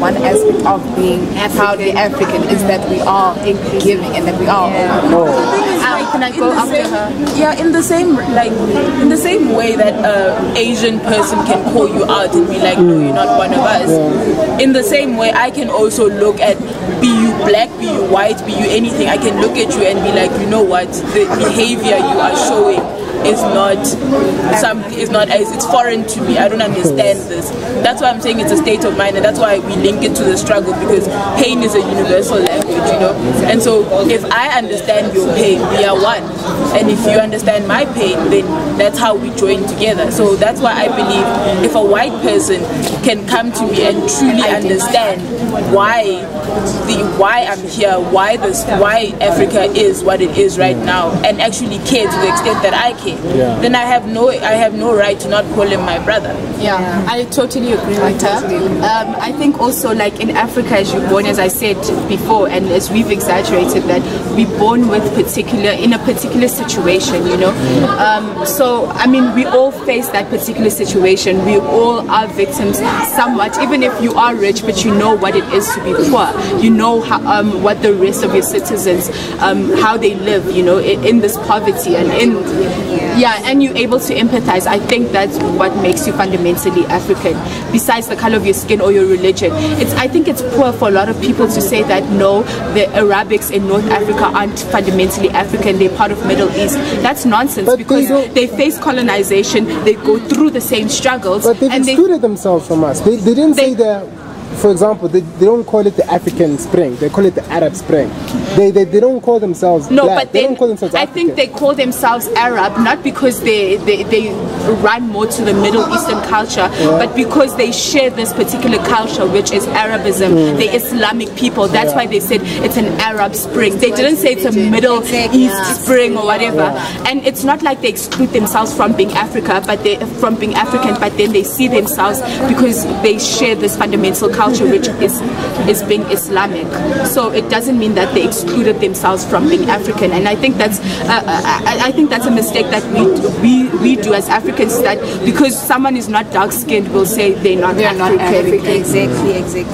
One aspect of being proudly African is that we are giving and that we are. Can I go after her? Yeah, in the same way that an Asian person can call you out and be like, no, you're not one of us. In the same way, I can also look at, be you black, be you white, be you anything. I can look at you and be like, you know what, the behavior you are showing is not it's foreign to me. I don't understand this. That's why I'm saying it's a state of mind, and that's why we link it to the struggle, because pain is a universal language, you know. And so if I understand your pain, we are one, and if you understand my pain, then that's how we join together. So that's why I believe if a white person can come to me and truly understand why I'm here, why Africa is what it is right now, and actually care to the extent that I care, then I have no right to not call him my brother. Yeah, I totally agree with her. I think also, like in Africa, as you're born, as I said before, and as we've exaggerated, that we're born with in a particular situation, you know. So I mean, we all face that particular situation. We all are victims somewhat, even if you are rich, but you know what it is to be poor. You know how, what the rest of your citizens, how they live, you know, in this poverty, and and you're able to empathize. I think that's what makes you fundamentally African, besides the color of your skin or your religion. I think it's poor for a lot of people to say that no, the Arabics in North Africa aren't fundamentally African, they're part of Middle East. That's nonsense, but because they face colonization, they go through the same struggles. But they've excluded themselves from us. They didn't say that. For example, they don't call it the African Spring, they call it the Arab Spring. They don't call themselves black. But they don't call themselves African. I think they call themselves Arab, not because they run more to the Middle Eastern culture, but because they share this particular culture, which is Arabism, the Islamic people. That's why they said it's an Arab Spring. They didn't say it's a Middle East Spring or whatever. And it's not like they exclude themselves from being African, but then they see themselves because they share this fundamental culture, which is being Islamic. So it doesn't mean that they excluded themselves from being African. And I think that's a mistake that we do as Africans, that because someone is not dark skinned, we'll say they're not African. Exactly.